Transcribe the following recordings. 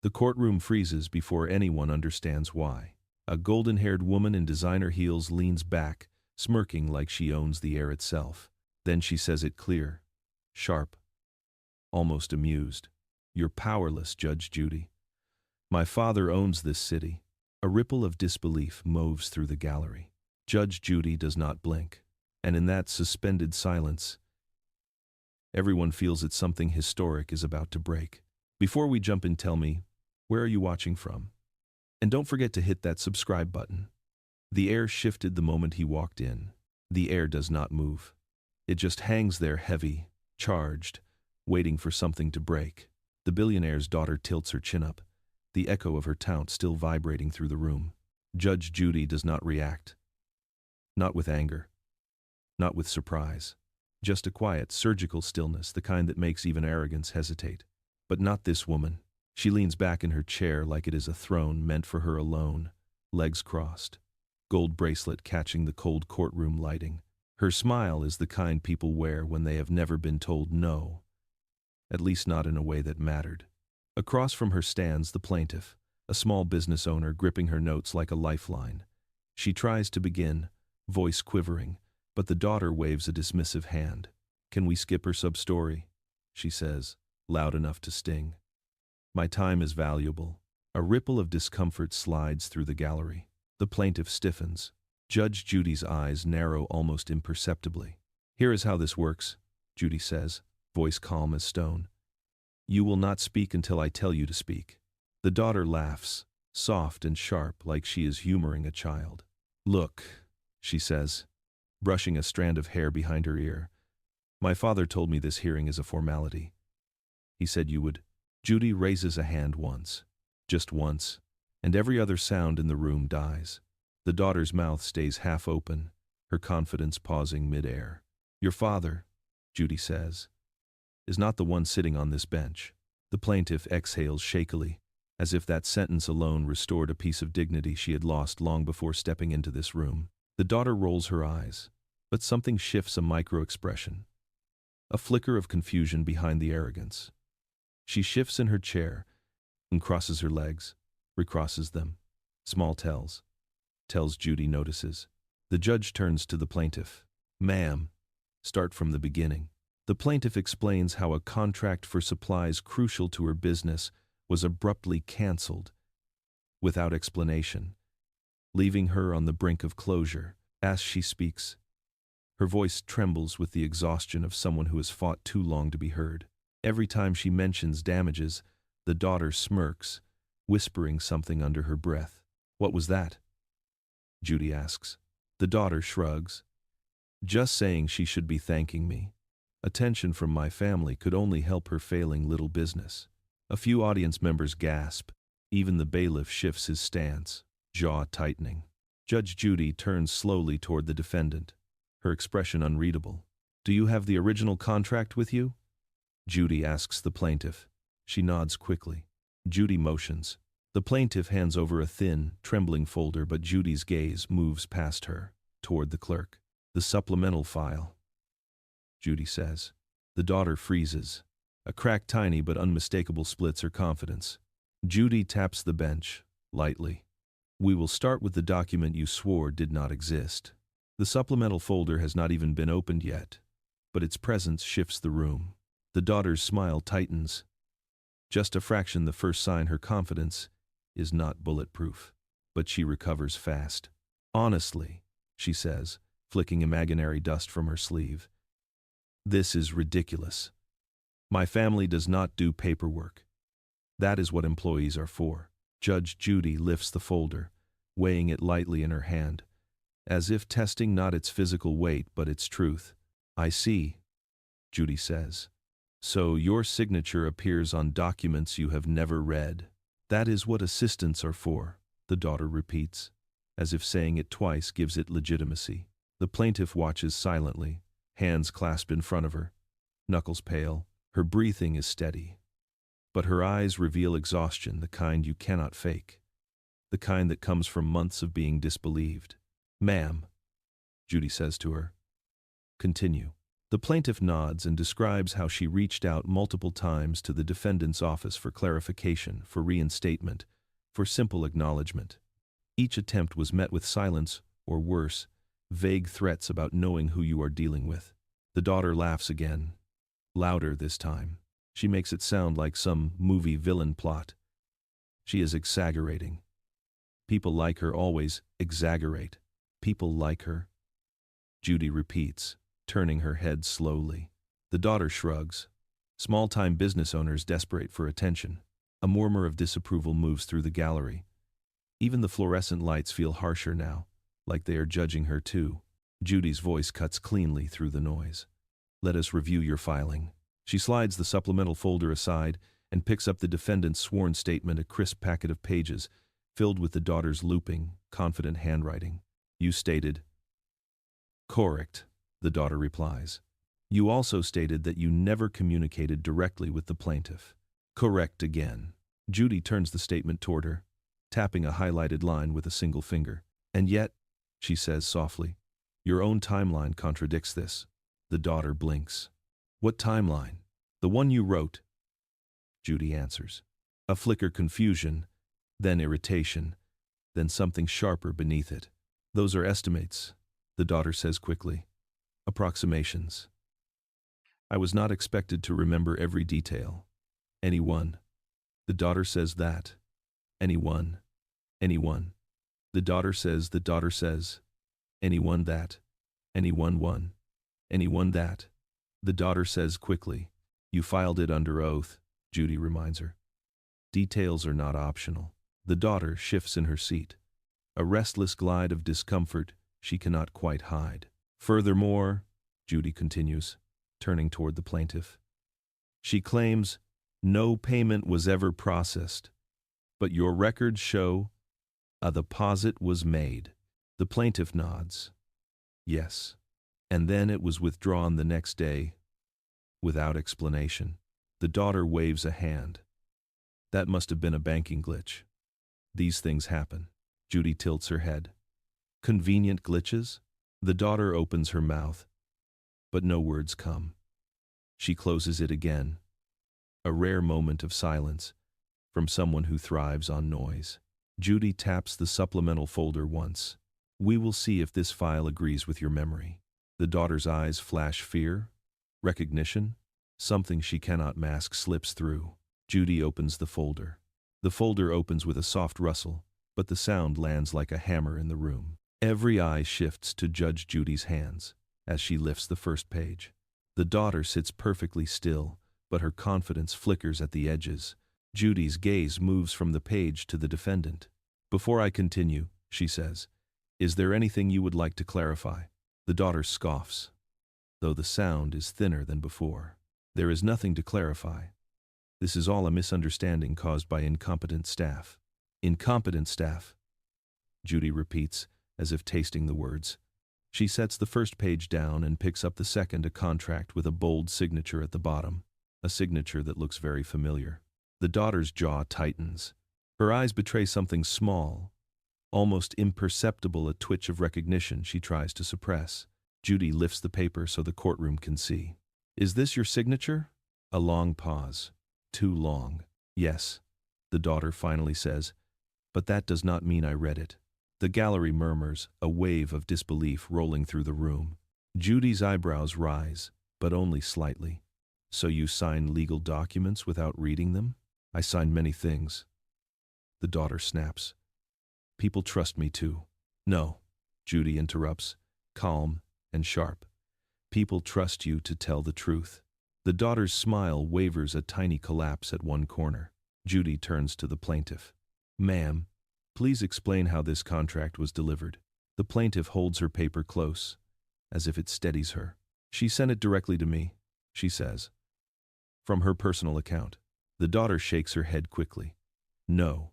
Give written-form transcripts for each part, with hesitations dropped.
The courtroom freezes before anyone understands why. A golden-haired woman in designer heels leans back, smirking like she owns the air itself. Then she says it clear, sharp, almost amused. "You're powerless, Judge Judy. My father owns this city." A ripple of disbelief moves through the gallery. Judge Judy does not blink. And in that suspended silence, everyone feels that something historic is about to break. Before we jump in, tell me, where are you watching from? And don't forget to hit that subscribe button. The air shifted the moment he walked in. The air does not move. It just hangs there heavy, charged, waiting for something to break. The billionaire's daughter tilts her chin up, the echo of her taunt still vibrating through the room. Judge Judy does not react. Not with anger. Not with surprise. Just a quiet, surgical stillness, the kind that makes even arrogance hesitate. But not this woman. She leans back in her chair like it is a throne meant for her alone, legs crossed, gold bracelet catching the cold courtroom lighting. Her smile is the kind people wear when they have never been told no, at least not in a way that mattered. Across from her stands the plaintiff, a small business owner gripping her notes like a lifeline. She tries to begin, voice quivering, but the daughter waves a dismissive hand. "Can we skip her sub-story?" she says, loud enough to sting. "My time is valuable." A ripple of discomfort slides through the gallery. The plaintiff stiffens. Judge Judy's eyes narrow almost imperceptibly. "Here is how this works," Judy says, voice calm as stone. "You will not speak until I tell you to speak." The daughter laughs, soft and sharp like she is humoring a child. "Look," she says, brushing a strand of hair behind her ear. "My father told me this hearing is a formality. He said you would." Judy raises a hand once, just once, and every other sound in the room dies. The daughter's mouth stays half open, her confidence pausing mid-air. "Your father," Judy says, "is not the one sitting on this bench." The plaintiff exhales shakily, as if that sentence alone restored a piece of dignity she had lost long before stepping into this room. The daughter rolls her eyes, but something shifts a micro-expression, a flicker of confusion behind the arrogance. She shifts in her chair and crosses her legs, recrosses them. Small tells. Tells Judy notices. The judge turns to the plaintiff. "Ma'am, start from the beginning." The plaintiff explains how a contract for supplies crucial to her business was abruptly canceled, without explanation, leaving her on the brink of closure. As she speaks, her voice trembles with the exhaustion of someone who has fought too long to be heard. Every time she mentions damages, the daughter smirks, whispering something under her breath. "What was that?" Judy asks. The daughter shrugs. "Just saying she should be thanking me. Attention from my family could only help her failing little business." A few audience members gasp. Even the bailiff shifts his stance, jaw tightening. Judge Judy turns slowly toward the defendant, her expression unreadable. "Do you have the original contract with you?" Judy asks the plaintiff. She nods quickly. Judy motions. The plaintiff hands over a thin, trembling folder, but Judy's gaze moves past her, toward the clerk. "The supplemental file," Judy says. The daughter freezes. A crack tiny but unmistakable splits her confidence. Judy taps the bench, lightly. "We will start with the document you swore did not exist." The supplemental folder has not even been opened yet, but its presence shifts the room. The daughter's smile tightens. Just a fraction the first sign her confidence is not bulletproof, but she recovers fast. "Honestly," she says, flicking imaginary dust from her sleeve, "this is ridiculous. My family does not do paperwork. That is what employees are for." Judge Judy lifts the folder, weighing it lightly in her hand, as if testing not its physical weight but its truth. "I see," Judy says. "So your signature appears on documents you have never read." "That is what assistants are for," the daughter repeats, as if saying it twice gives it legitimacy. The plaintiff watches silently, hands clasped in front of her, knuckles pale. Her breathing is steady, but her eyes reveal exhaustion, the kind you cannot fake, the kind that comes from months of being disbelieved. "Ma'am," Judy says to her, "continue." The plaintiff nods and describes how she reached out multiple times to the defendant's office for clarification, for reinstatement, for simple acknowledgement. Each attempt was met with silence, or worse, vague threats about knowing who you are dealing with. The daughter laughs again, louder this time. She makes it sound like some movie villain plot. She is exaggerating. People like her always exaggerate. People like her. Judy repeats, turning her head slowly. The daughter shrugs. Small-time business owners desperate for attention. A murmur of disapproval moves through the gallery. Even the fluorescent lights feel harsher now, like they are judging her too. Judy's voice cuts cleanly through the noise. Let us review your filing. She slides the supplemental folder aside and picks up the defendant's sworn statement, a crisp packet of pages, filled with the daughter's looping, confident handwriting. You stated. Correct, the daughter replies. You also stated that you never communicated directly with the plaintiff. Correct again. Judy turns the statement toward her, tapping a highlighted line with a single finger. And yet, she says softly, your own timeline contradicts this. The daughter blinks. What timeline? The one you wrote. Judy answers. A flicker confusion, then irritation, then something sharper beneath it. Those are estimates, the daughter says quickly. Approximations. I was not expected to remember every detail. Anyone. The daughter says that. Anyone. Anyone. The daughter says. Anyone that. Anyone one. Anyone that. The daughter says quickly. You filed it under oath, Judy reminds her. Details are not optional. The daughter shifts in her seat. A restless glide of discomfort she cannot quite hide. Furthermore, Judy continues, turning toward the plaintiff, she claims no payment was ever processed, but your records show a deposit was made. The plaintiff nods. Yes. And then it was withdrawn the next day, without explanation. The daughter waves a hand. That must have been a banking glitch. These things happen. Judy tilts her head. Convenient glitches? The daughter opens her mouth, but no words come. She closes it again. A rare moment of silence from someone who thrives on noise. Judy taps the supplemental folder once. We will see if this file agrees with your memory. The daughter's eyes flash fear, recognition. Something she cannot mask slips through. Judy opens the folder. The folder opens with a soft rustle, but the sound lands like a hammer in the room. Every eye shifts to Judge Judy's hands as she lifts the first page. The daughter sits perfectly still, but her confidence flickers at the edges. Judy's gaze moves from the page to the defendant. Before I continue, she says, is there anything you would like to clarify? The daughter scoffs, though the sound is thinner than before. There is nothing to clarify. This is all a misunderstanding caused by incompetent staff. Incompetent staff, Judy repeats, as if tasting the words. She sets the first page down and picks up the second, a contract with a bold signature at the bottom, a signature that looks very familiar. The daughter's jaw tightens. Her eyes betray something small, almost imperceptible, a twitch of recognition she tries to suppress. Judy lifts the paper so the courtroom can see. Is this your signature? A long pause. Too long. Yes, the daughter finally says, but that does not mean I read it. The gallery murmurs, a wave of disbelief rolling through the room. Judy's eyebrows rise, but only slightly. So you sign legal documents without reading them? I signed many things. The daughter snaps. People trust me too. No, Judy interrupts, calm and sharp. People trust you to tell the truth. The daughter's smile wavers, a tiny collapse at one corner. Judy turns to the plaintiff. Ma'am, please explain how this contract was delivered. The plaintiff holds her paper close, as if it steadies her. She sent it directly to me, she says. From her personal account. The daughter shakes her head quickly. No.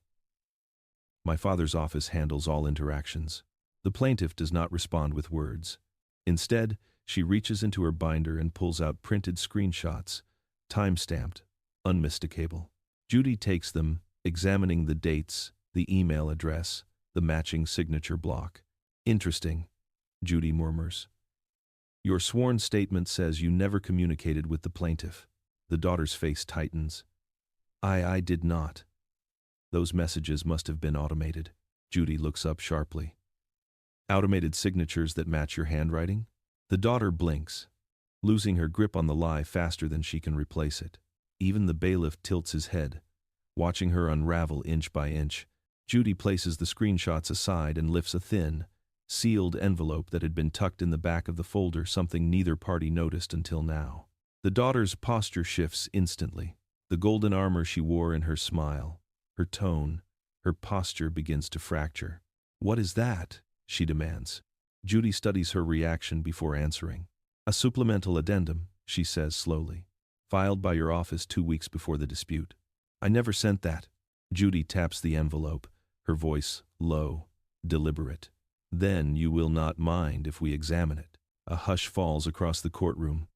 My father's office handles all interactions. The plaintiff does not respond with words. Instead, she reaches into her binder and pulls out printed screenshots, time-stamped, unmistakable. Judy takes them, examining the dates, the email address, the matching signature block. Interesting, Judy murmurs. Your sworn statement says you never communicated with the plaintiff. The daughter's face tightens. I did not. Those messages must have been automated. Judy looks up sharply. Automated signatures that match your handwriting? The daughter blinks, losing her grip on the lie faster than she can replace it. Even the bailiff tilts his head, watching her unravel inch by inch. Judy places the screenshots aside and lifts a thin, sealed envelope that had been tucked in the back of the folder, something neither party noticed until now. The daughter's posture shifts instantly. The golden armor she wore in her smile, her tone, her posture begins to fracture. What is that? She demands. Judy studies her reaction before answering. A supplemental addendum, she says slowly. Filed by your office 2 weeks before the dispute. I never sent that. Judy taps the envelope, her voice low, deliberate. Then you will not mind if we examine it. A hush falls across the courtroom.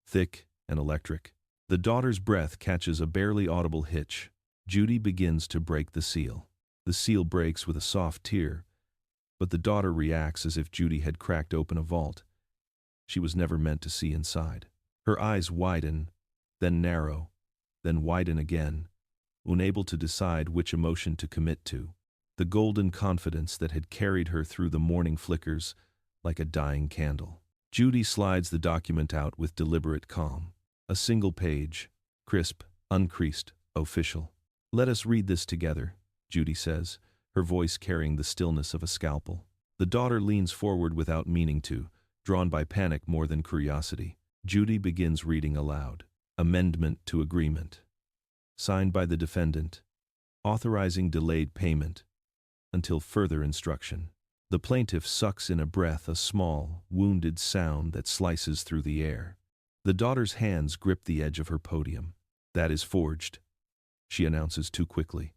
Thick and electric. The daughter's breath catches a barely audible hitch. Judy begins to break the seal. The seal breaks with a soft tear, but the daughter reacts as if Judy had cracked open a vault she was never meant to see inside. Her eyes widen, then narrow, then widen again, unable to decide which emotion to commit to. The golden confidence that had carried her through the morning flickers like a dying candle. Judy slides the document out with deliberate calm. A single page, crisp, uncreased, official. Let us read this together, Judy says, her voice carrying the stillness of a scalpel. The daughter leans forward without meaning to, drawn by panic more than curiosity. Judy begins reading aloud. Amendment to agreement. Signed by the defendant, authorizing delayed payment until further instruction. The plaintiff sucks in a breath, a small, wounded sound that slices through the air. The daughter's hands grip the edge of her podium. That is forged, she announces too quickly.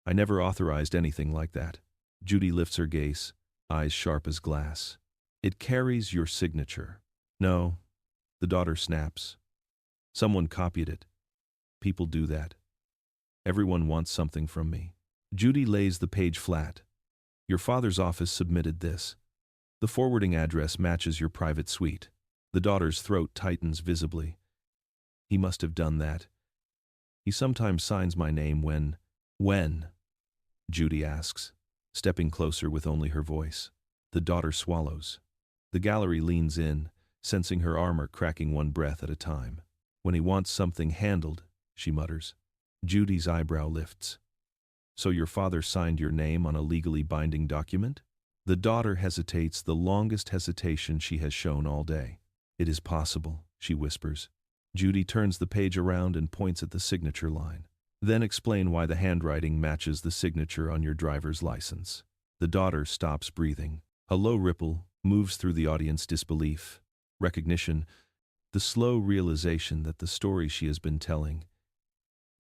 I never authorized anything like that. Judy lifts her gaze, eyes sharp as glass. It carries your signature. No, the daughter snaps. Someone copied it. People do that. Everyone wants something from me. Judy lays the page flat. Your father's office submitted this. The forwarding address matches your private suite. The daughter's throat tightens visibly. He must have done that. He sometimes signs my name when? Judy asks, stepping closer with only her voice. The daughter swallows. The gallery leans in, sensing her armor cracking one breath at a time. When he wants something handled, she mutters. Judy's eyebrow lifts. So your father signed your name on a legally binding document? The daughter hesitates, the longest hesitation she has shown all day. It is possible, she whispers. Judy turns the page around and points at the signature line. Then explain why the handwriting matches the signature on your driver's license. The daughter stops breathing. A low ripple moves through the audience. Disbelief, recognition, the slow realization that the story she has been telling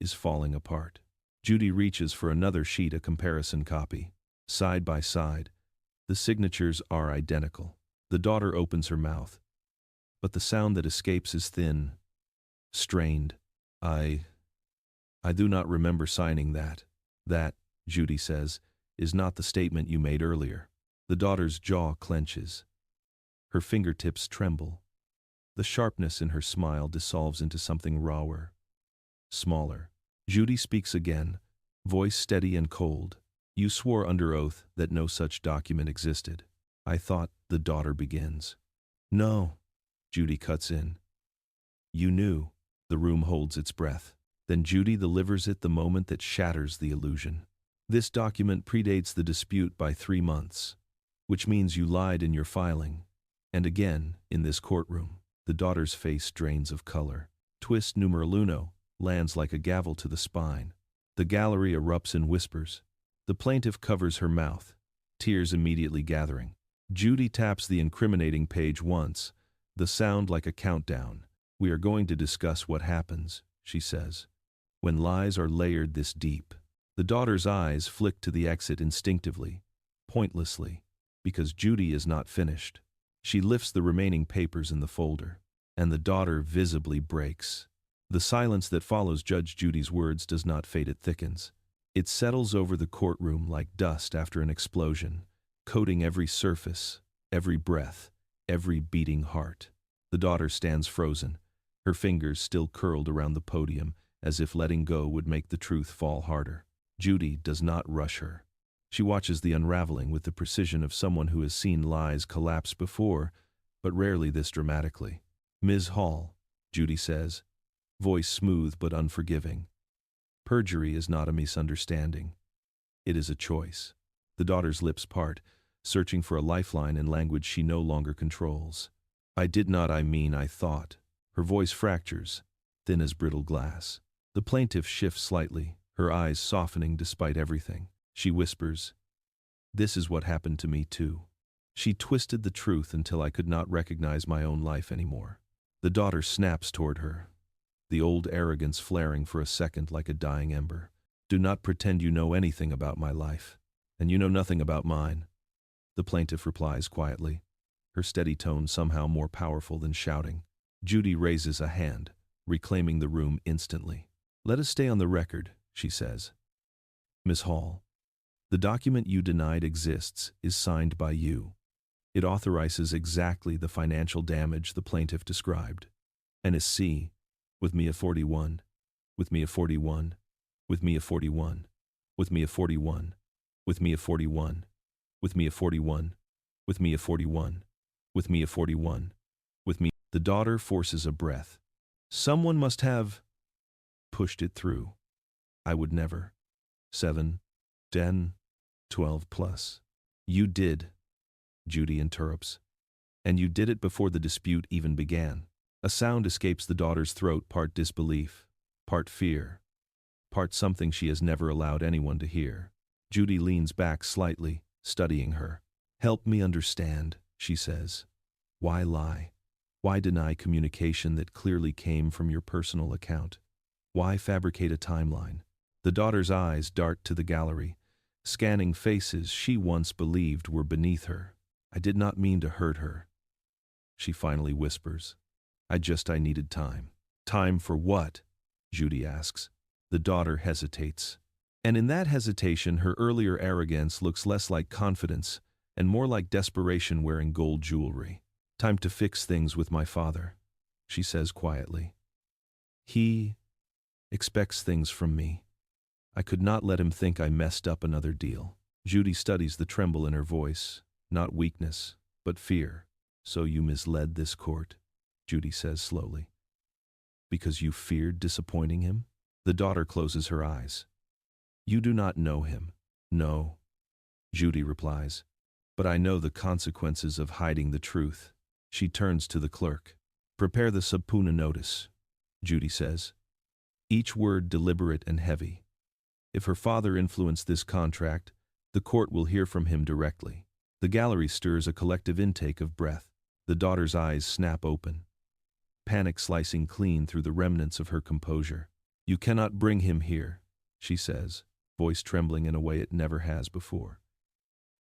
is falling apart. Judy reaches for another sheet, a comparison copy. Side by side, the signatures are identical. The daughter opens her mouth, but the sound that escapes is thin, strained. I do not remember signing that. That, Judy says, is not the statement you made earlier. The daughter's jaw clenches. Her fingertips tremble. The sharpness in her smile dissolves into something rawer, smaller. Judy speaks again, voice steady and cold. You swore under oath that no such document existed. I thought. The daughter begins. No, Judy cuts in. You knew. The room holds its breath. Then Judy delivers it, the moment that shatters the illusion. This document predates the dispute by 3 months, which means you lied in your filing. And again, in this courtroom. The daughter's face drains of color. Twist numeral uno lands like a gavel to the spine. The gallery erupts in whispers. The plaintiff covers her mouth, tears immediately gathering. Judy taps the incriminating page once, the sound like a countdown. We are going to discuss what happens, she says, when lies are layered this deep. The daughter's eyes flick to the exit instinctively, pointlessly, because Judy is not finished. She lifts the remaining papers in the folder, and the daughter visibly breaks. The silence that follows Judge Judy's words does not fade, it thickens. It settles over the courtroom like dust after an explosion, coating every surface, every breath, every beating heart. The daughter stands frozen, her fingers still curled around the podium, as if letting go would make the truth fall harder. Judy does not rush her. She watches the unraveling with the precision of someone who has seen lies collapse before, but rarely this dramatically. "Ms. Hall," Judy says, voice smooth but unforgiving. "Perjury is not a misunderstanding. It is a choice." The daughter's lips part, searching for a lifeline in language she no longer controls. "I did not, I thought." Her voice fractures, thin as brittle glass. The plaintiff shifts slightly, her eyes softening despite everything. She whispers, "This is what happened to me too. She twisted the truth until I could not recognize my own life anymore." The daughter snaps toward her, the old arrogance flaring for a second like a dying ember. "Do not pretend you know anything about my life, and you know nothing about mine," the plaintiff replies quietly, her steady tone somehow more powerful than shouting. Judy raises a hand, reclaiming the room instantly. "Let us stay on the record," she says. "Miss Hall, the document you denied exists is signed by you. It authorizes exactly the financial damage the plaintiff described. And is C, with me a 41, with me a 41, with me a 41, with me a 41, with me a 41, with me a 41, with me a 41, with me a 41, with me." The daughter forces a breath. "Someone must have pushed it through. I would never. 7, 10, 12 plus. You did," Judy interrupts. "And you did it before the dispute even began." A sound escapes the daughter's throat, part disbelief, part fear, part something she has never allowed anyone to hear. Judy leans back slightly, studying her. "Help me understand," she says. "Why lie? Why deny communication that clearly came from your personal account? Why fabricate a timeline?" The daughter's eyes dart to the gallery, scanning faces she once believed were beneath her. "I did not mean to hurt her," she finally whispers. I needed time." "Time for what?" Judy asks. The daughter hesitates. And in that hesitation, her earlier arrogance looks less like confidence and more like desperation wearing gold jewelry. "Time to fix things with my father," she says quietly. "He expects things from me. I could not let him think I messed up another deal." Judy studies the tremble in her voice, not weakness, but fear. "So you misled this court," Judy says slowly. "Because you feared disappointing him?" The daughter closes her eyes. "You do not know him." "No," Judy replies, "but I know the consequences of hiding the truth." She turns to the clerk. "Prepare the subpoena notice," Judy says, each word deliberate and heavy. If her father influenced this contract, the court will hear from him directly. The gallery stirs a collective intake of breath. The daughter's eyes snap open, panic slicing clean through the remnants of her composure. "You cannot bring him here," she says, voice trembling in a way it never has before.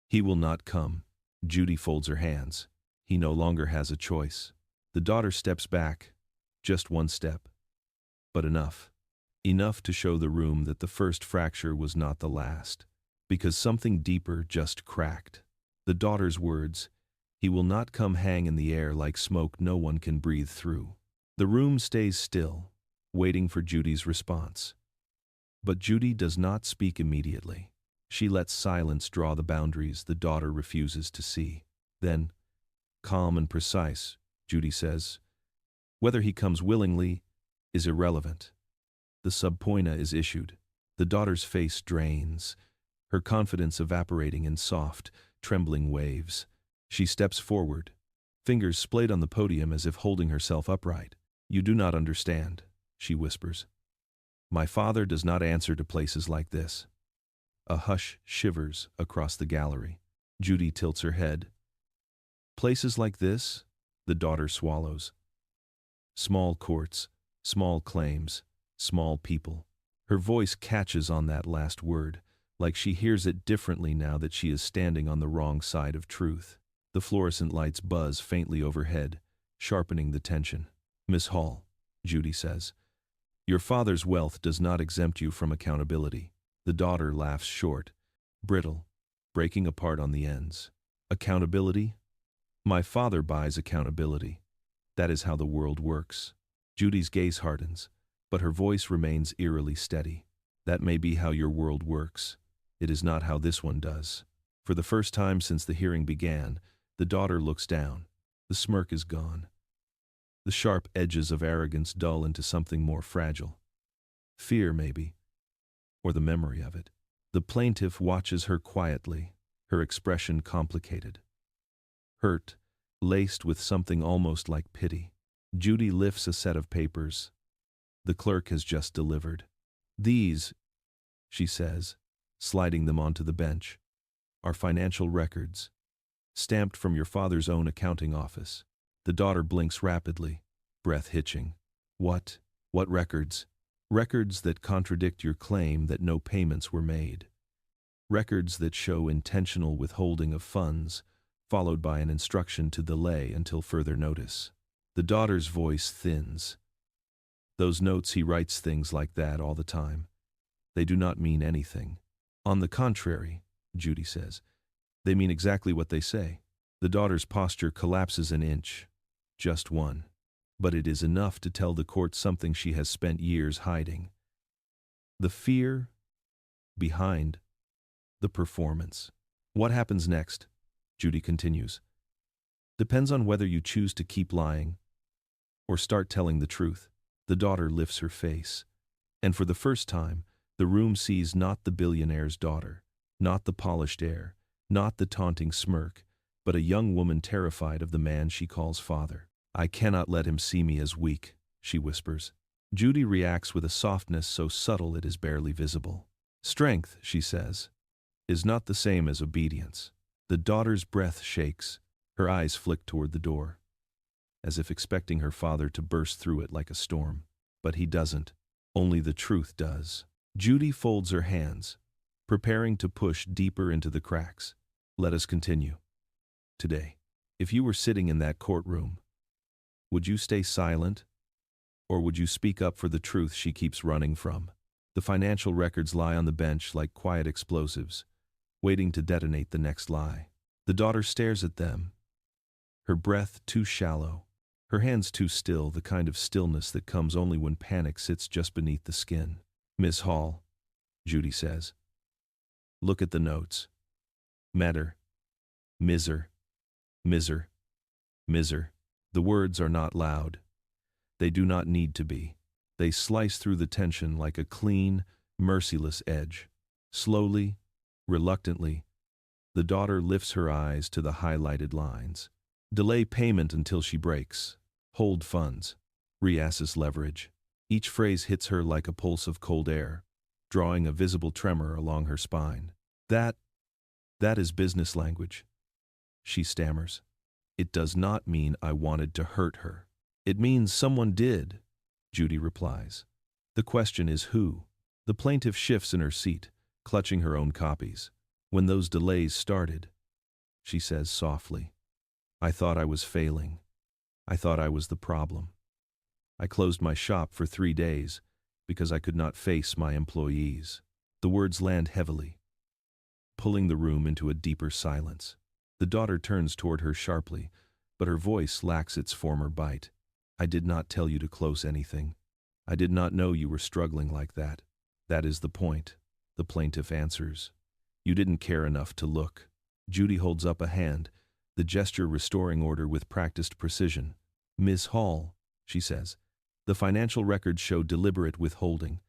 "He will not come." Judy folds her hands. He no longer has a choice. The daughter steps back, just one step. But enough. Enough to show the room that the first fracture was not the last, because something deeper just cracked. The daughter's words, "He will not come," hang in the air like smoke no one can breathe through. The room stays still, waiting for Judy's response. But Judy does not speak immediately. She lets silence draw the boundaries the daughter refuses to see. Then, calm and precise, Judy says, "Whether he comes willingly is irrelevant." The subpoena is issued. The daughter's face drains, her confidence evaporating in soft, trembling waves. She steps forward, fingers splayed on the podium as if holding herself upright. "You do not understand," she whispers. "My father does not answer to places like this." A hush shivers across the gallery. Judy tilts her head. "Places like this?" The daughter swallows. "Small courts, small claims, small people." Her voice catches on that last word, like she hears it differently now that she is standing on the wrong side of truth. The fluorescent lights buzz faintly overhead, sharpening the tension. "Miss Hall," Judy says, "your father's wealth does not exempt you from accountability." The daughter laughs short, brittle, breaking apart on the ends. "Accountability? My father buys accountability. That is how the world works. Judy's gaze hardens, but her voice remains eerily steady. That may be how your world works. It is not how this one does. For the first time since the hearing began, the daughter looks down. The smirk is gone. The sharp edges of arrogance dull into something more fragile. Fear, maybe, or the memory of it. The plaintiff watches her quietly, her expression complicated. Hurt, laced with something almost like pity. Judy lifts a set of papers. The clerk has just delivered. These, she says, sliding them onto the bench, are financial records, stamped from your father's own accounting office. The daughter blinks rapidly, breath hitching. What? What records? Records that contradict your claim that no payments were made. Records that show intentional withholding of funds, followed by an instruction to delay until further notice. The daughter's voice thins. Those notes, he writes things like that all the time. They do not mean anything. On the contrary, Judy says, they mean exactly what they say. The daughter's posture collapses an inch. Just one. But it is enough to tell the court something she has spent years hiding. The fear behind the performance. What happens next, Judy continues, depends on whether you choose to keep lying or start telling the truth. The daughter lifts her face, and for the first time, the room sees not the billionaire's daughter, not the polished air, not the taunting smirk, but a young woman terrified of the man she calls father. I cannot let him see me as weak, she whispers. Judy reacts with a softness so subtle it is barely visible. Strength, she says, is not the same as obedience. The daughter's breath shakes, her eyes flick toward the door, as if expecting her father to burst through it like a storm. But he doesn't. Only the truth does. Judy folds her hands, preparing to push deeper into the cracks. Let us continue. Today, if you were sitting in that courtroom, would you stay silent, or would you speak up for the truth she keeps running from? The financial records lie on the bench like quiet explosives, waiting to detonate the next lie. The daughter stares at them, her breath too shallow, her hands too still, the kind of stillness that comes only when panic sits just beneath the skin. Miss Hall, Judy says, look at the notes. Matter, miser, miser, miser. The words are not loud. They do not need to be. They slice through the tension like a clean, merciless edge. Slowly, reluctantly, the daughter lifts her eyes to the highlighted lines. Delay payment until she breaks. Hold funds. Reassess leverage. Each phrase hits her like a pulse of cold air, drawing a visible tremor along her spine. That is business language, she stammers. It does not mean I wanted to hurt her. It means someone did, Judy replies. The question is who? The plaintiff shifts in her seat, clutching her own copies. When those delays started, she says softly, I thought I was failing. I thought I was the problem. I closed my shop for 3 days because I could not face my employees. The words land heavily, pulling the room into a deeper silence. The daughter turns toward her sharply, but her voice lacks its former bite. I did not tell you to close anything. I did not know you were struggling like that. That is the point, the plaintiff answers. You didn't care enough to look. Judy holds up a hand, the gesture restoring order with practiced precision. Miss Hall, she says, the financial records show deliberate withholding,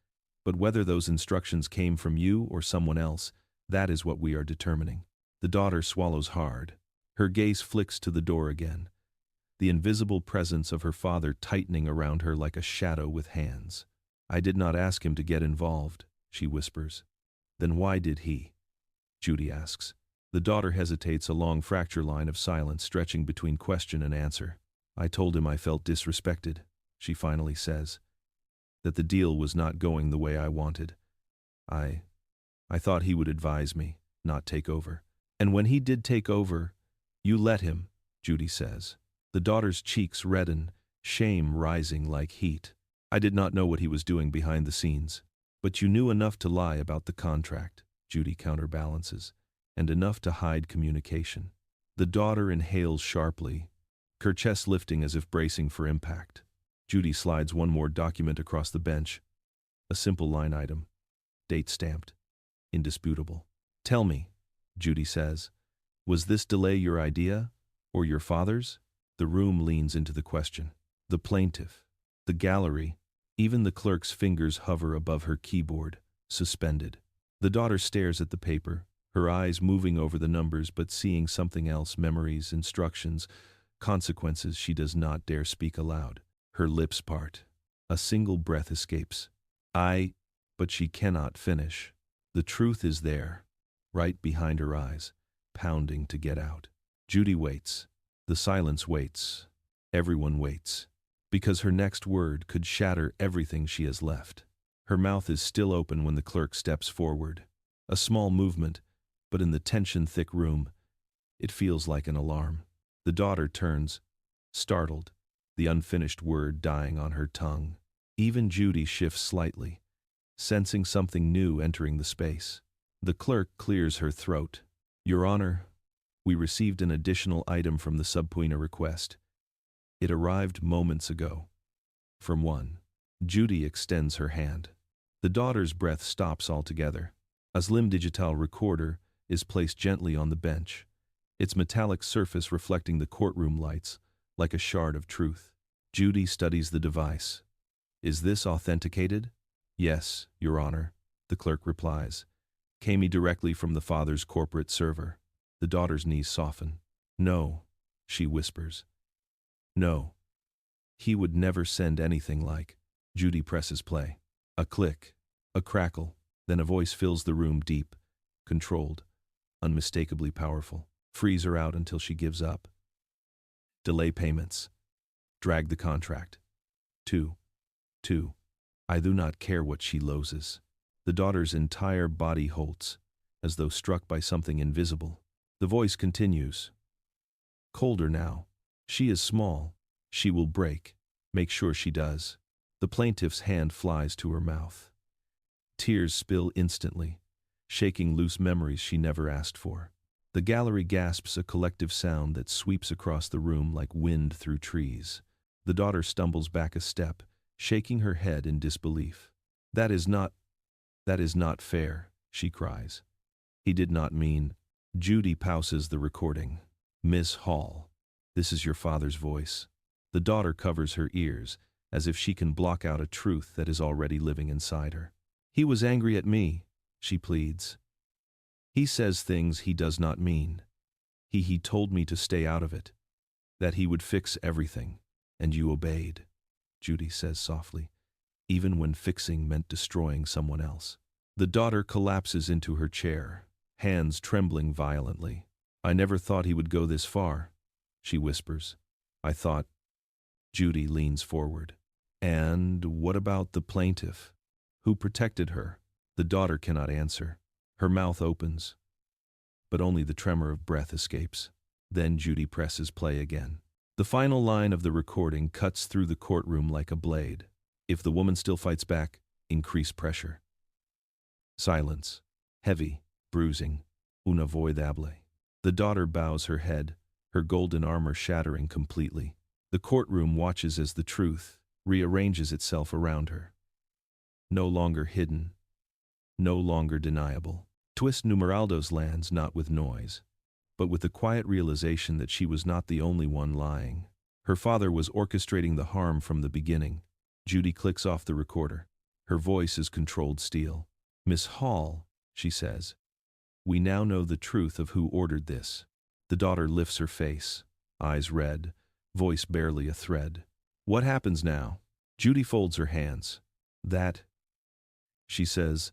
but whether those instructions came from you or someone else, that is what we are determining. The daughter swallows hard. Her gaze flicks to the door again, the invisible presence of her father tightening around her like a shadow with hands. I did not ask him to get involved, she whispers. Then why did he? Judy asks. The daughter hesitates, a long fracture line of silence stretching between question and answer. I told him I felt disrespected, she finally says, that the deal was not going the way I wanted. I thought he would advise me, not take over. And when he did take over, you let him, Judy says. The daughter's cheeks redden, shame rising like heat. I did not know what he was doing behind the scenes. But you knew enough to lie about the contract, Judy counterbalances, and enough to hide communication. The daughter inhales sharply, her chest lifting as if bracing for impact. Judy slides one more document across the bench. A simple line item. Date stamped. Indisputable. Tell me, Judy says, was this delay your idea, or your father's? The room leans into the question. The plaintiff, the gallery, even the clerk's fingers hover above her keyboard, suspended. The daughter stares at the paper, her eyes moving over the numbers but seeing something else, memories, instructions, consequences she does not dare speak aloud. Her lips part. A single breath escapes. But she cannot finish. The truth is there, right behind her eyes, pounding to get out. Judy waits. The silence waits. Everyone waits. Because her next word could shatter everything she has left. Her mouth is still open when the clerk steps forward. A small movement, but in the tension-thick room, it feels like an alarm. The daughter turns, startled, the unfinished word dying on her tongue. Even Judy shifts slightly, sensing something new entering the space. The clerk clears her throat. Your Honor, we received an additional item from the subpoena request. It arrived moments ago. From one. Judy extends her hand. The daughter's breath stops altogether. A slim digital recorder is placed gently on the bench, its metallic surface reflecting the courtroom lights like a shard of truth. Judy studies the device. Is this authenticated? Yes, Your Honor, the clerk replies. Came directly from the father's corporate server. The daughter's knees soften. No, she whispers. No. He would never send anything like. Judy presses play. A click, a crackle, then a voice fills the room, deep, controlled, unmistakably powerful. Freeze her out until she gives up. Delay payments. Drag the contract. 2. I do not care what she loses. The daughter's entire body halts, as though struck by something invisible. The voice continues. Colder now. She is small. She will break. Make sure she does. The plaintiff's hand flies to her mouth. Tears spill instantly, shaking loose memories she never asked for. The gallery gasps a collective sound that sweeps across the room like wind through trees. The daughter stumbles back a step, shaking her head in disbelief. That is not fair, she cries. He did not mean. Judy pauses the recording. Miss Hall, this is your father's voice. The daughter covers her ears, as if she can block out a truth that is already living inside her. He was angry at me, she pleads. He says things he does not mean. He told me to stay out of it, that he would fix everything, and you obeyed, Judy says softly, even when fixing meant destroying someone else. The daughter collapses into her chair, hands trembling violently. I never thought he would go this far, she whispers. I thought. Judy leans forward. And what about the plaintiff? Who protected her? The daughter cannot answer. Her mouth opens, but only the tremor of breath escapes. Then Judy presses play again. The final line of the recording cuts through the courtroom like a blade. If the woman still fights back, increase pressure. Silence. Heavy, bruising, unavoidable. The daughter bows her head, her golden armor shattering completely. The courtroom watches as the truth rearranges itself around her. No longer hidden, no longer deniable. Twist numeraldos lands not with noise, but with the quiet realization that she was not the only one lying. Her father was orchestrating the harm from the beginning. Judy clicks off the recorder. Her voice is controlled steel. Miss Hall, she says, we now know the truth of who ordered this. The daughter lifts her face, eyes red, voice barely a thread. What happens now? Judy folds her hands. That, she says,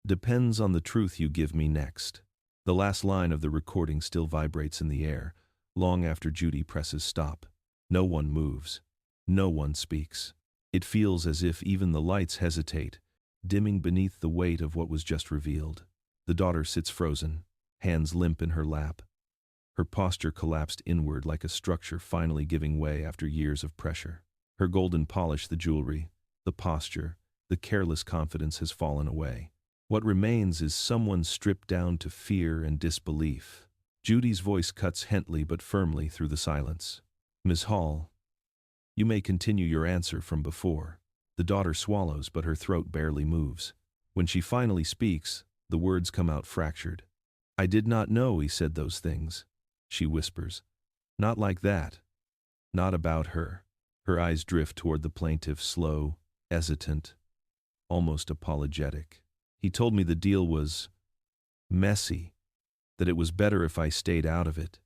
depends on the truth you give me next. The last line of the recording still vibrates in the air, long after Judy presses stop. No one moves. No one speaks. It feels as if even the lights hesitate, dimming beneath the weight of what was just revealed. The daughter sits frozen, hands limp in her lap. Her posture collapsed inward like a structure finally giving way after years of pressure. Her golden polish, the jewelry, the posture, the careless confidence has fallen away. What remains is someone stripped down to fear and disbelief. Judy's voice cuts gently but firmly through the silence. Miss Hall, you may continue your answer from before. The daughter swallows, but her throat barely moves. When she finally speaks, the words come out fractured. I did not know he said those things, she whispers. Not like that. Not about her. Her eyes drift toward the plaintiff, slow, hesitant, almost apologetic. He told me the deal was messy, that it was better if I stayed out of it,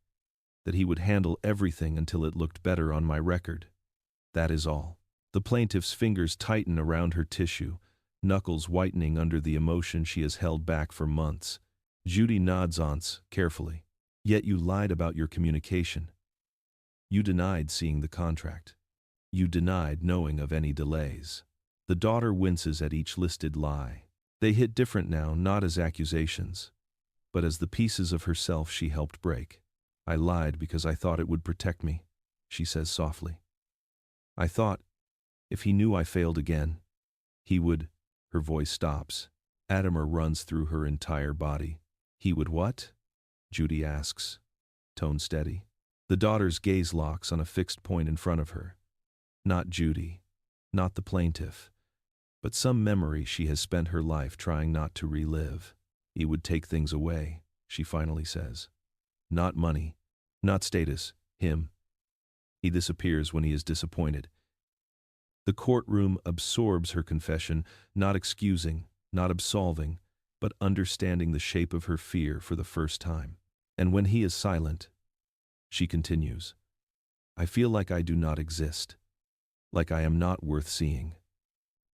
that he would handle everything until it looked better on my record. That is all. The plaintiff's fingers tighten around her tissue, knuckles whitening under the emotion she has held back for months. Judy nods once, carefully. Yet you lied about your communication. You denied seeing the contract. You denied knowing of any delays. The daughter winces at each listed lie. They hit different now, not as accusations, but as the pieces of herself she helped break. I lied because I thought it would protect me, she says softly. I thought, if he knew I failed again, he would. Her voice stops. Adamor runs through her entire body. He would what? Judy asks, tone steady. The daughter's gaze locks on a fixed point in front of her. Not Judy, not the plaintiff, but some memory she has spent her life trying not to relive. He would take things away, she finally says. Not money, not status, him. He disappears when he is disappointed. The courtroom absorbs her confession, not excusing, not absolving, but understanding the shape of her fear for the first time. And when he is silent, she continues, I feel like I do not exist, like I am not worth seeing.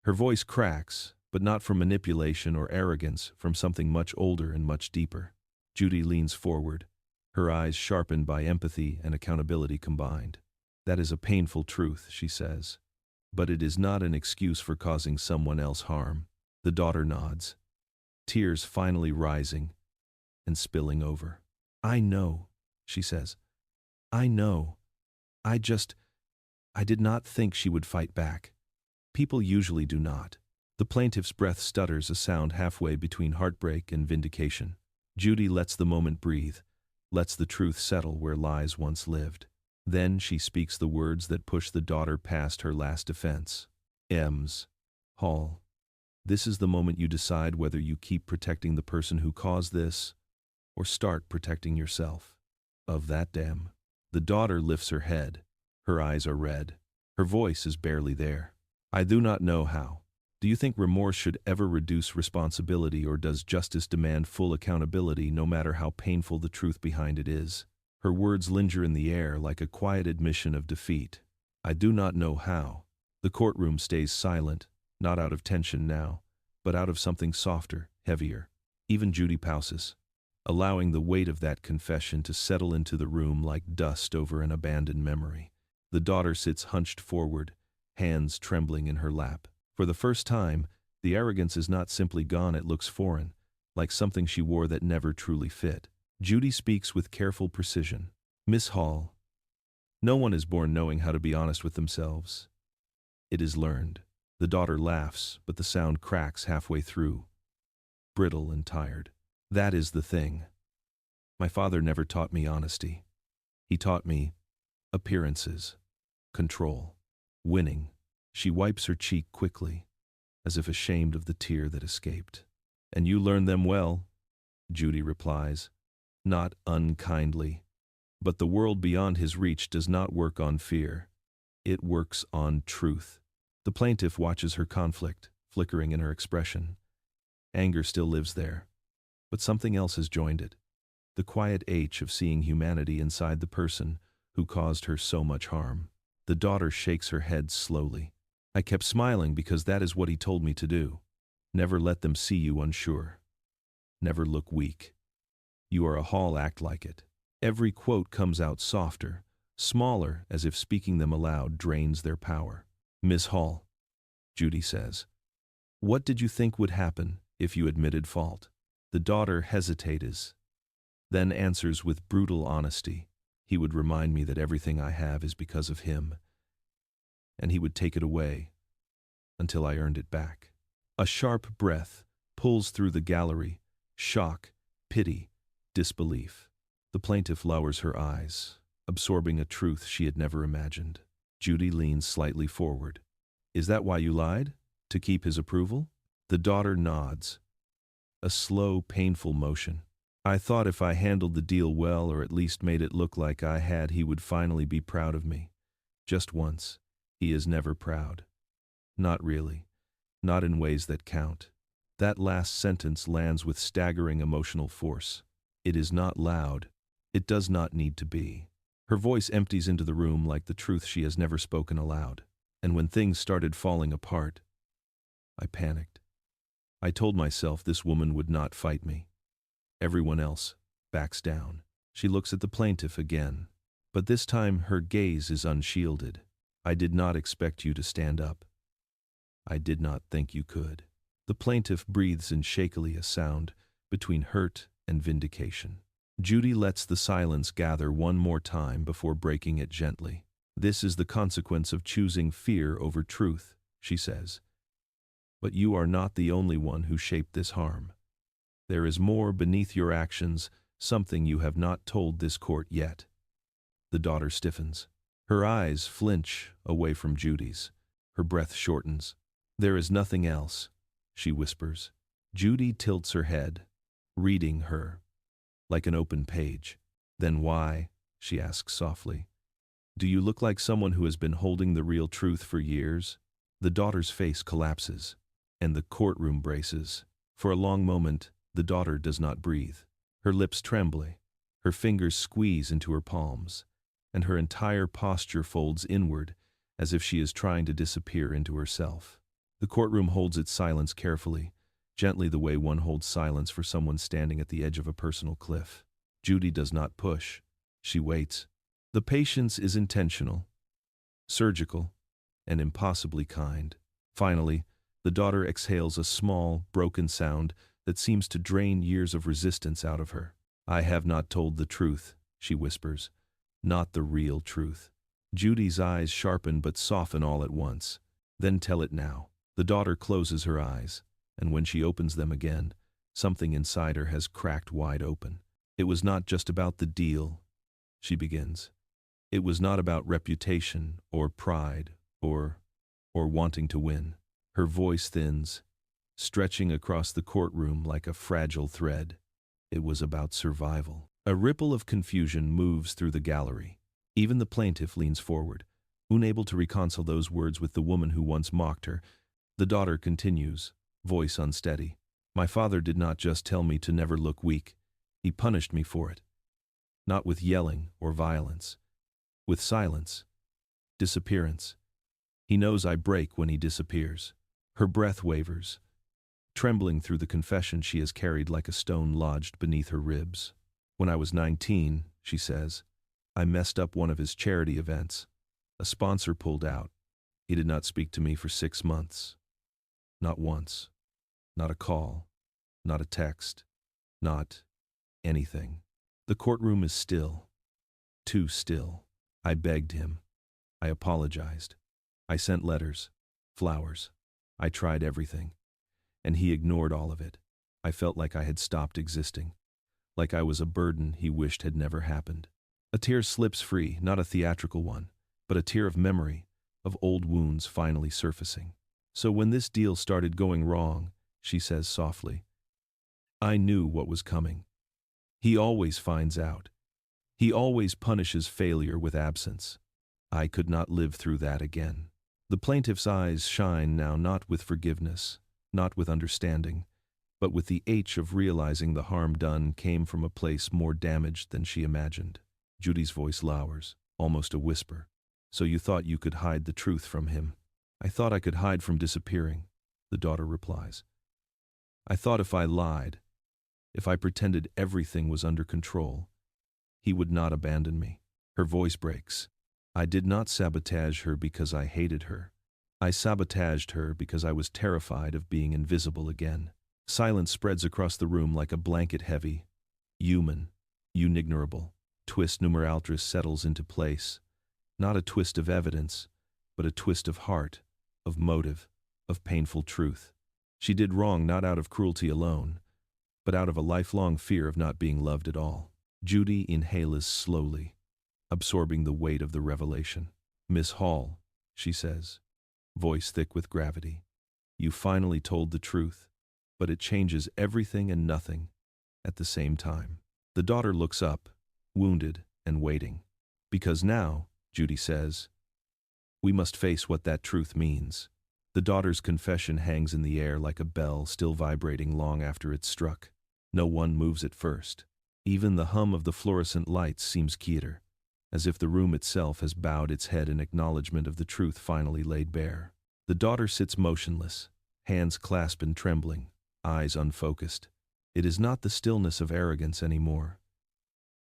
Her voice cracks, but not from manipulation or arrogance, from something much older and much deeper. Judy leans forward, her eyes sharpened by empathy and accountability combined. That is a painful truth, she says, but it is not an excuse for causing someone else harm. The daughter nods, tears finally rising and spilling over. I know, she says. I know. I did not think she would fight back. People usually do not. The plaintiff's breath stutters, a sound halfway between heartbreak and vindication. Judy lets the moment breathe, lets the truth settle where lies once lived. Then she speaks the words that push the daughter past her last defense. Hall, this is the moment you decide whether you keep protecting the person who caused this or start protecting yourself. Of that damn. The daughter lifts her head. Her eyes are red. Her voice is barely there. I do not know how. Do you think remorse should ever reduce responsibility, or does justice demand full accountability no matter how painful the truth behind it is? Her words linger in the air like a quiet admission of defeat. I do not know how. The courtroom stays silent, not out of tension now, but out of something softer, heavier. Even Judy pauses, allowing the weight of that confession to settle into the room like dust over an abandoned memory. The daughter sits hunched forward, hands trembling in her lap. For the first time, the arrogance is not simply gone, it looks foreign, like something she wore that never truly fit. Judy speaks with careful precision. Miss Hall, no one is born knowing how to be honest with themselves. It is learned. The daughter laughs, but the sound cracks halfway through, brittle and tired. That is the thing. My father never taught me honesty. He taught me appearances, control, winning. She wipes her cheek quickly, as if ashamed of the tear that escaped. And you learned them well, Judy replies, not unkindly. But the world beyond his reach does not work on fear. It works on truth. The plaintiff watches her conflict, flickering in her expression. Anger still lives there, but something else has joined it. The quiet ache of seeing humanity inside the person who caused her so much harm. The daughter shakes her head slowly. I kept smiling because that is what he told me to do. Never let them see you unsure. Never look weak. You are a Hall, act like it. Every quote comes out softer, smaller, as if speaking them aloud drains their power. Miss Hall, Judy says, what did you think would happen if you admitted fault? The daughter hesitates, then answers with brutal honesty. He would remind me that everything I have is because of him, and he would take it away until I earned it back. A sharp breath pulls through the gallery, shock, pity, disbelief. The plaintiff lowers her eyes, absorbing a truth she had never imagined. Judy leans slightly forward. Is that why you lied? To keep his approval? The daughter nods. A slow, painful motion. I thought if I handled the deal well, or at least made it look like I had, he would finally be proud of me. Just once. He is never proud. Not really. Not in ways that count. That last sentence lands with staggering emotional force. It is not loud. It does not need to be. Her voice empties into the room like the truth she has never spoken aloud. And when things started falling apart, I panicked. I told myself this woman would not fight me. Everyone else backs down. She looks at the plaintiff again, but this time her gaze is unshielded. I did not expect you to stand up. I did not think you could. The plaintiff breathes in shakily a sound between hurt and vindication. Judy lets the silence gather one more time before breaking it gently. This is the consequence of choosing fear over truth, she says. But you are not the only one who shaped this harm. There is more beneath your actions, something you have not told this court yet. The daughter stiffens. Her eyes flinch away from Judy's. Her breath shortens. There is nothing else, she whispers. Judy tilts her head, reading her, like an open page. Then why, she asks softly, do you look like someone who has been holding the real truth for years? The daughter's face collapses, and the courtroom braces. For a long moment, the daughter does not breathe. Her lips tremble, her fingers squeeze into her palms, and her entire posture folds inward as if she is trying to disappear into herself. The courtroom holds its silence carefully, gently the way one holds silence for someone standing at the edge of a personal cliff. Judy does not push. She waits. The patience is intentional, surgical, and impossibly kind. Finally, the daughter exhales a small, broken sound that seems to drain years of resistance out of her. I have not told the truth, she whispers. Not the real truth. Judy's eyes sharpen but soften all at once. Then tell it now. The daughter closes her eyes, and when she opens them again, something inside her has cracked wide open. It was not just about the deal, she begins. It was not about reputation or pride or wanting to win. Her voice thins, stretching across the courtroom like a fragile thread. It was about survival. A ripple of confusion moves through the gallery. Even the plaintiff leans forward, unable to reconcile those words with the woman who once mocked her. The daughter continues, voice unsteady. My father did not just tell me to never look weak. He punished me for it. Not with yelling or violence. With silence. Disappearance. He knows I break when he disappears. Her breath wavers, trembling through the confession she has carried like a stone lodged beneath her ribs. When I was 19, she says, I messed up one of his charity events. A sponsor pulled out. He did not speak to me for 6 months. Not once. Not a call. Not a text. Not anything. The courtroom is still. Too still. I begged him. I apologized. I sent letters. Flowers. I tried everything. And he ignored all of it. I felt like I had stopped existing. Like I was a burden he wished had never happened. A tear slips free, not a theatrical one, but a tear of memory, of old wounds finally surfacing. So when this deal started going wrong, she says softly, I knew what was coming. He always finds out. He always punishes failure with absence. I could not live through that again. The plaintiff's eyes shine now not with forgiveness, not with understanding, but with the ache of realizing the harm done came from a place more damaged than she imagined. Judy's voice lowers, almost a whisper. So you thought you could hide the truth from him? I thought I could hide from disappearing, the daughter replies. I thought if I lied, if I pretended everything was under control, he would not abandon me. Her voice breaks. I did not sabotage her because I hated her. I sabotaged her because I was terrified of being invisible again. Silence spreads across the room like a blanket heavy, human, unignorable. Twist number altris settles into place. Not a twist of evidence, but a twist of heart, of motive, of painful truth. She did wrong not out of cruelty alone, but out of a lifelong fear of not being loved at all. Judy inhales slowly, absorbing the weight of the revelation. "Miss Hall," she says, voice thick with gravity, "you finally told the truth, but it changes everything and nothing at the same time." The daughter looks up, wounded and waiting. "Because now," Judy says, "we must face what that truth means." The daughter's confession hangs in the air like a bell still vibrating long after it's struck. No one moves at first. Even the hum of the fluorescent lights seems quieter, as if the room itself has bowed its head in acknowledgement of the truth finally laid bare. The daughter sits motionless, hands clasped and trembling, eyes unfocused. It is not the stillness of arrogance anymore.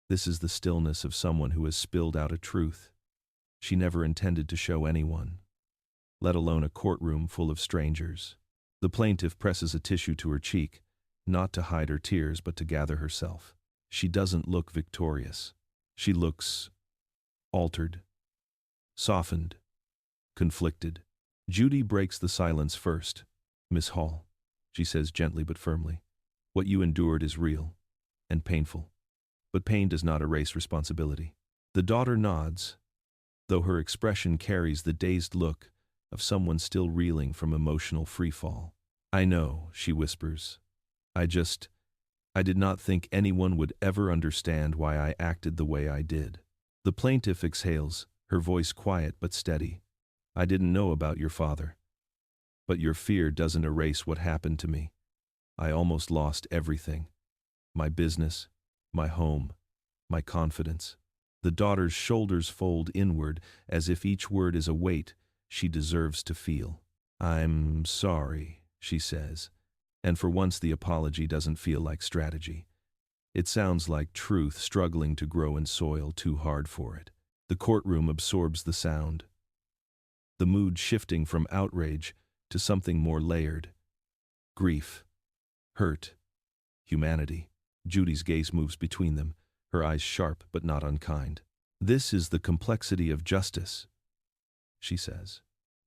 This is the stillness of someone who has spilled out a truth she never intended to show anyone, let alone a courtroom full of strangers. The plaintiff presses a tissue to her cheek, not to hide her tears but to gather herself. She doesn't look victorious. She looks altered, softened, conflicted. Judy breaks the silence first. "Miss Hall," she says gently but firmly, "what you endured is real and painful, but pain does not erase responsibility." The daughter nods, though her expression carries the dazed look of someone still reeling from emotional freefall. "I know," she whispers. I did not think anyone would ever understand why I acted the way I did." The plaintiff exhales, her voice quiet but steady. "I didn't know about your father. But your fear doesn't erase what happened to me. I almost lost everything. My business, my home, my confidence." The daughter's shoulders fold inward as if each word is a weight she deserves to feel. "I'm sorry," she says, and for once the apology doesn't feel like strategy. It sounds like truth struggling to grow in soil too hard for it. The courtroom absorbs the sound, the mood shifting from outrage to something more layered. Grief, hurt, humanity. Judy's gaze moves between them, her eyes sharp but not unkind. "This is the complexity of justice," she says.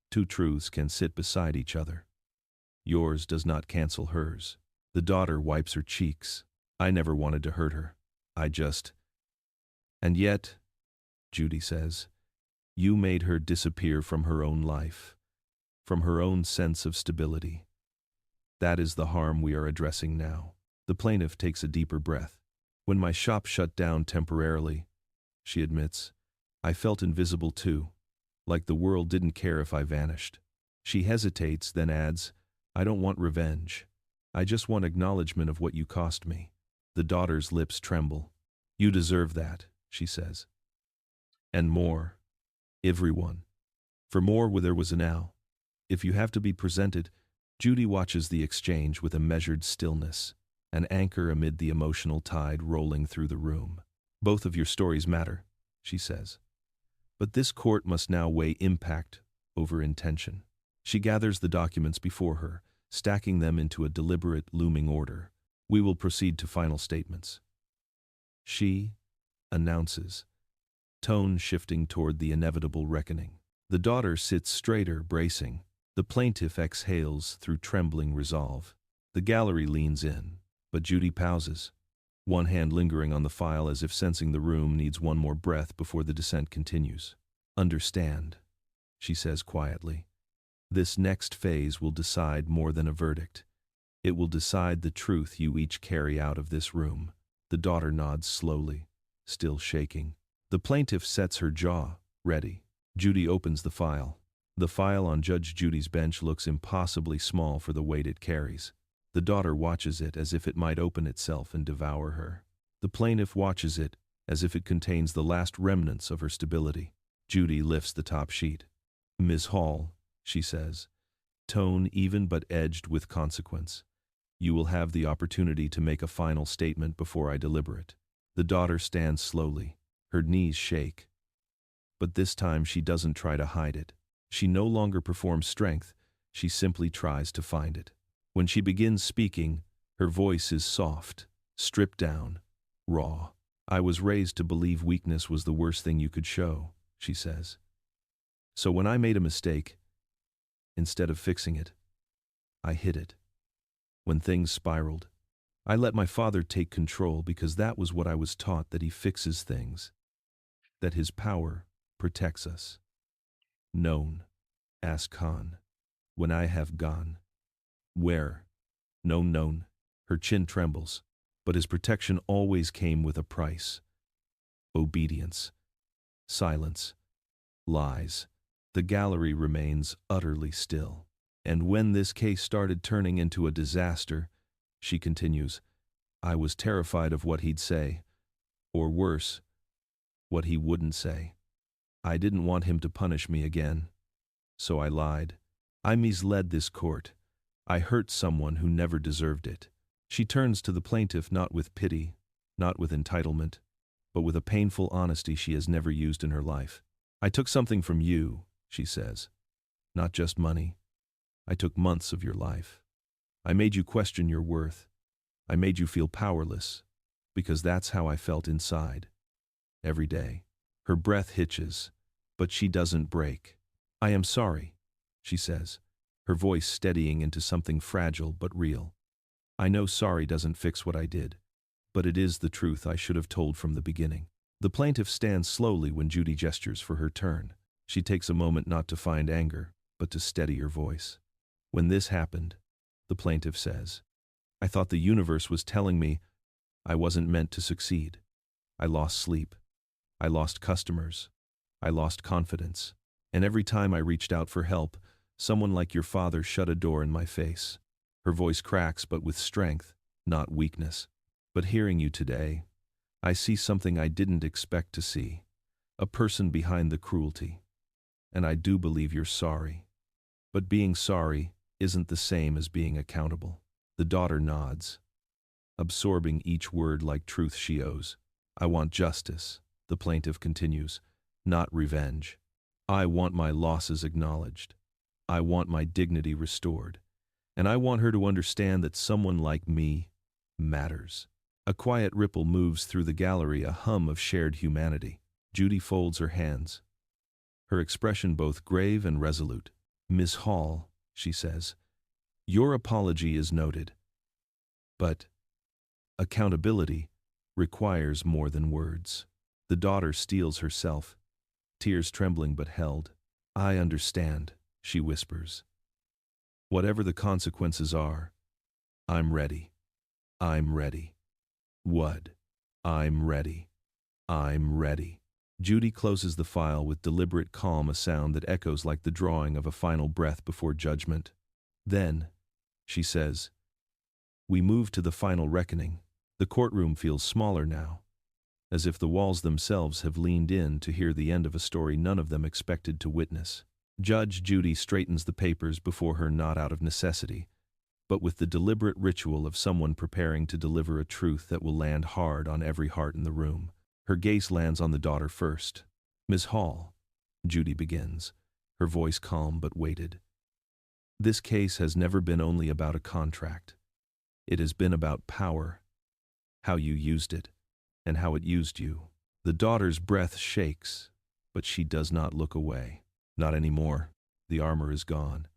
"Two truths can sit beside each other. Yours does not cancel hers." The daughter wipes her cheeks. "I never wanted to hurt her. And yet," Judy says, "you made her disappear from her own life, from her own sense of stability. That is the harm we are addressing now." The plaintiff takes a deeper breath. "When my shop shut down temporarily," she admits, "I felt invisible too, like the world didn't care if I vanished." She hesitates, then adds, "I don't want revenge. I just want acknowledgement of what you cost me." The daughter's lips tremble. "You deserve that," she says. "And more. Everyone. For more where there was a now. If you have to be presented." Judy watches the exchange with a measured stillness, an anchor amid the emotional tide rolling through the room. "Both of your stories matter," she says. "But this court must now weigh impact over intention." She gathers the documents before her, stacking them into a deliberate, looming order. "We will proceed to final statements," she announces, tone shifting toward the inevitable reckoning. The daughter sits straighter, bracing. The plaintiff exhales through trembling resolve. The gallery leans in, but Judy pauses, one hand lingering on the file as if sensing the room needs one more breath before the dissent continues. "Understand," she says quietly. "This next phase will decide more than a verdict. It will decide the truth you each carry out of this room." The daughter nods slowly, still shaking. The plaintiff sets her jaw, ready. Judy opens the file. The file on Judge Judy's bench looks impossibly small for the weight it carries. The daughter watches it as if it might open itself and devour her. The plaintiff watches it as if it contains the last remnants of her stability. Judy lifts the top sheet. "Ms. Hall," she says, tone even but edged with consequence, "you will have the opportunity to make a final statement before I deliberate." The daughter stands slowly. Her knees shake. But this time she doesn't try to hide it. She no longer performs strength, she simply tries to find it. When she begins speaking, her voice is soft, stripped down, raw. "I was raised to believe weakness was the worst thing you could show," she says. "So when I made a mistake, instead of fixing it, I hid it. When things spiraled, I let my father take control because that was what I was taught, that he fixes things, that his power protects us. Known. Ask Khan. When I have gone. Where? Known. Her chin trembles. But his protection always came with a price. Obedience. Silence. Lies. The gallery remains utterly still. And when this case started turning into a disaster, she continues, I was terrified of what he'd say. Or worse, what he wouldn't say. I didn't want him to punish me again. So I lied. I misled this court. I hurt someone who never deserved it. She turns to the plaintiff not with pity, not with entitlement, but with a painful honesty she has never used in her life. I took something from you, she says. Not just money. I took months of your life. I made you question your worth. I made you feel powerless, because that's how I felt inside. Every day. Her breath hitches, but she doesn't break. I am sorry, she says, her voice steadying into something fragile but real. I know sorry doesn't fix what I did, but it is the truth I should have told from the beginning. The plaintiff stands slowly when Judy gestures for her turn. She takes a moment not to find anger, but to steady her voice. When this happened, the plaintiff says, I thought the universe was telling me I wasn't meant to succeed. I lost sleep. I lost customers. I lost confidence. And every time I reached out for help, someone like your father shut a door in my face. Her voice cracks, but with strength, not weakness. But hearing you today, I see something I didn't expect to see. A person behind the cruelty. And I do believe you're sorry. But being sorry isn't the same as being accountable. The daughter nods, absorbing each word like truth she owes. I want justice, the plaintiff continues, not revenge. I want my losses acknowledged. I want my dignity restored. And I want her to understand that someone like me matters. A quiet ripple moves through the gallery, a hum of shared humanity. Judy folds her hands, her expression both grave and resolute. Miss Hall, she says, your apology is noted. But accountability requires more than words. The daughter steels herself, tears trembling but held. I understand, she whispers. Whatever the consequences are, I'm ready. I'm ready. What? I'm ready. I'm ready. Judy closes the file with deliberate calm, a sound that echoes like the drawing of a final breath before judgment. Then, she says, we move to the final reckoning. The courtroom feels smaller now, as if the walls themselves have leaned in to hear the end of a story none of them expected to witness. Judge Judy straightens the papers before her, not out of necessity, but with the deliberate ritual of someone preparing to deliver a truth that will land hard on every heart in the room. Her gaze lands on the daughter first. Miss Hall, Judy begins, her voice calm but weighted. This case has never been only about a contract. It has been about power, how you used it, and how it used you. The daughter's breath shakes, but she does not look away. Not anymore. The armor is gone,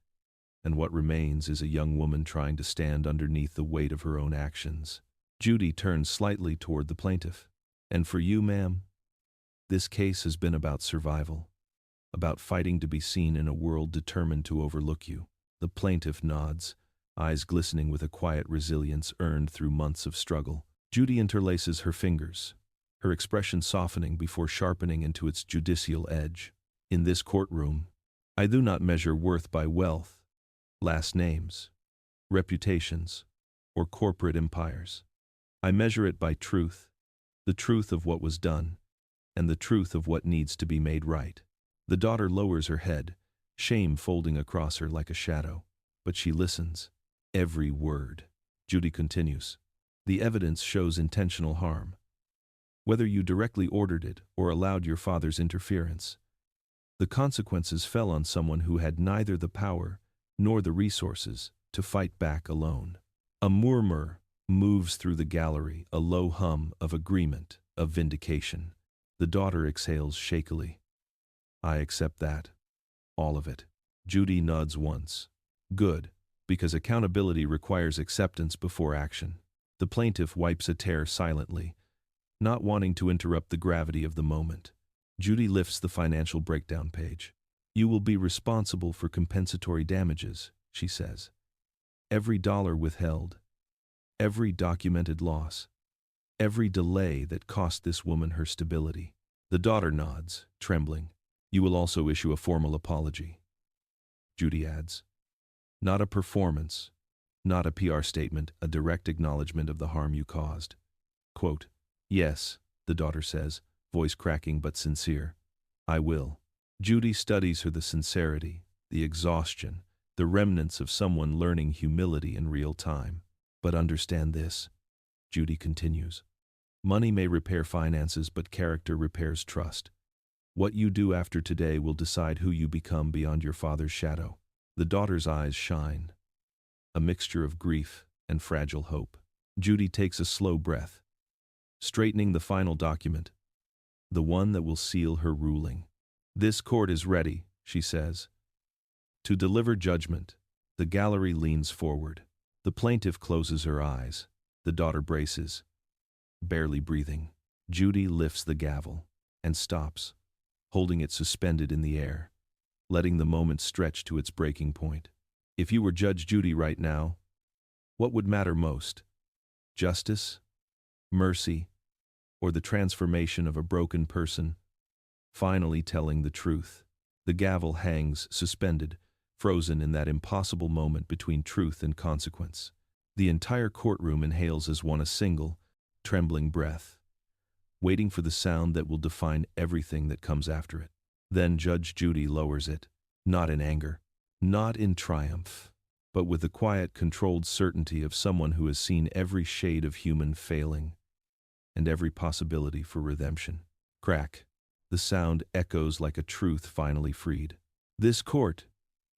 and what remains is a young woman trying to stand underneath the weight of her own actions. Judy turns slightly toward the plaintiff. And for you, ma'am, this case has been about survival, about fighting to be seen in a world determined to overlook you. The plaintiff nods, eyes glistening with a quiet resilience earned through months of struggle. Judy interlaces her fingers, her expression softening before sharpening into its judicial edge. In this courtroom, I do not measure worth by wealth, last names, reputations, or corporate empires. I measure it by truth. The truth of what was done, and the truth of what needs to be made right. The daughter lowers her head, shame folding across her like a shadow, but she listens. Every word. Judy continues. The evidence shows intentional harm. Whether you directly ordered it or allowed your father's interference, the consequences fell on someone who had neither the power nor the resources to fight back alone. A murmur moves through the gallery, a low hum of agreement, of vindication. The daughter exhales shakily. I accept that. All of it. Judy nods once. Good, because accountability requires acceptance before action. The plaintiff wipes a tear silently, not wanting to interrupt the gravity of the moment. Judy lifts the financial breakdown page. "You will be responsible for compensatory damages," she says. "Every dollar withheld, every documented loss, every delay that cost this woman her stability." The daughter nods, trembling. "You will also issue a formal apology," Judy adds. "Not a performance, not a PR statement, a direct acknowledgement of the harm you caused." Quote, "Yes," the daughter says, voice cracking but sincere. "I will." Judy studies her, the sincerity, the exhaustion, the remnants of someone learning humility in real time. "But understand this," Judy continues. "Money may repair finances, but character repairs trust. What you do after today will decide who you become beyond your father's shadow." The daughter's eyes shine, a mixture of grief and fragile hope. Judy takes a slow breath, straightening the final document, the one that will seal her ruling. "This court is ready," she says, "to deliver judgment." The gallery leans forward. The plaintiff closes her eyes. The daughter braces, barely breathing. Judy lifts the gavel and stops, holding it suspended in the air, letting the moment stretch to its breaking point. If you were Judge Judy right now, what would matter most? Justice, mercy, or the transformation of a broken person finally telling the truth? The gavel hangs suspended, frozen in that impossible moment between truth and consequence. The entire courtroom inhales as one, a single, trembling breath, waiting for the sound that will define everything that comes after it. Then Judge Judy lowers it, not in anger, not in triumph, but with the quiet, controlled certainty of someone who has seen every shade of human failing and every possibility for redemption. Crack. The sound echoes like a truth finally freed. "This court,"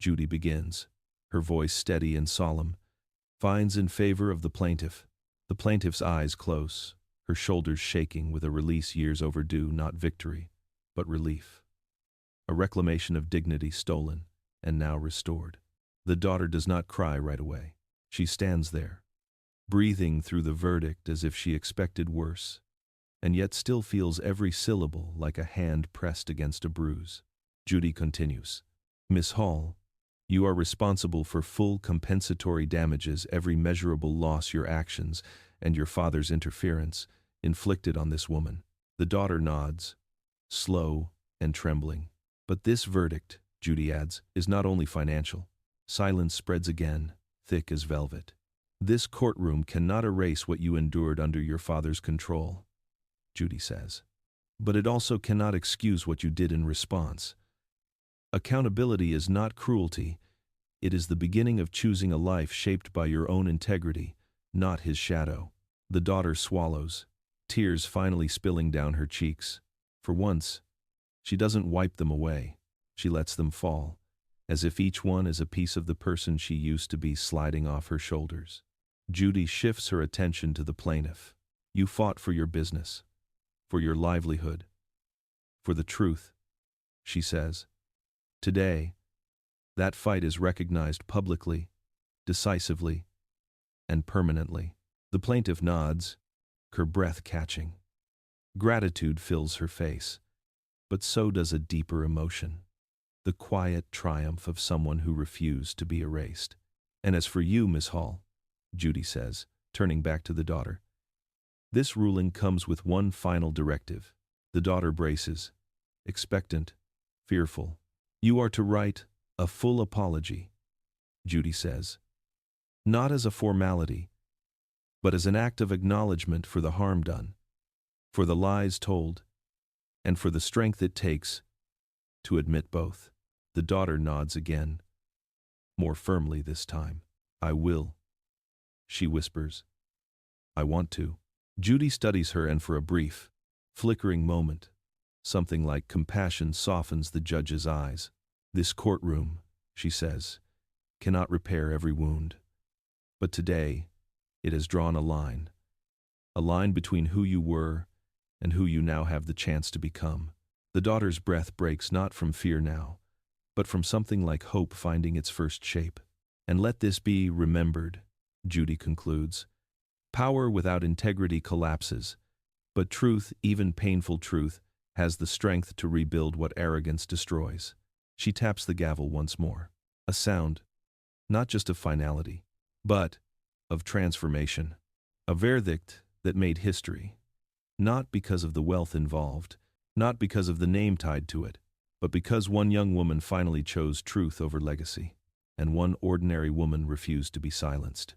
Judy begins, her voice steady and solemn, "finds in favor of the plaintiff." The plaintiff's eyes close, her shoulders shaking with a release years overdue, not victory, but relief. A reclamation of dignity stolen and now restored. The daughter does not cry right away. She stands there, breathing through the verdict as if she expected worse, and yet still feels every syllable like a hand pressed against a bruise. Judy continues, "Miss Hall, you are responsible for full compensatory damages, every measurable loss your actions and your father's interference inflicted on this woman." The daughter nods, slow and trembling. "But this verdict," Judy adds, "is not only financial." Silence spreads again, thick as velvet. "This courtroom cannot erase what you endured under your father's control," Judy says. "But it also cannot excuse what you did in response. Accountability is not cruelty. It is the beginning of choosing a life shaped by your own integrity, not his shadow." The daughter swallows, tears finally spilling down her cheeks. For once, she doesn't wipe them away. She lets them fall, as if each one is a piece of the person she used to be sliding off her shoulders. Judy shifts her attention to the plaintiff. "You fought for your business, for your livelihood, for the truth," she says. "Today, that fight is recognized publicly, decisively, and permanently." The plaintiff nods, her breath catching. Gratitude fills her face, but so does a deeper emotion, the quiet triumph of someone who refused to be erased. "And as for you, Miss Hall," Judy says, turning back to the daughter, "this ruling comes with one final directive." The daughter braces, expectant, fearful. "You are to write a full apology," Judy says, "not as a formality, but as an act of acknowledgement for the harm done, for the lies told, and for the strength it takes to admit both." The daughter nods again, more firmly this time. "I will," she whispers. "I want to." Judy studies her, and for a brief, flickering moment, something like compassion softens the judge's eyes. "This courtroom," she says, "cannot repair every wound. But today, it has drawn a line between who you were and who you now have the chance to become." The daughter's breath breaks, not from fear now, but from something like hope finding its first shape. "And let this be remembered," Judy concludes, Power without integrity collapses, but truth, even painful truth, has the strength to rebuild what arrogance destroys. She taps the gavel once more. A sound, not just of finality, but of transformation. A verdict that made history. Not because of the wealth involved, not because of the name tied to it, but because one young woman finally chose truth over legacy, and one ordinary woman refused to be silenced.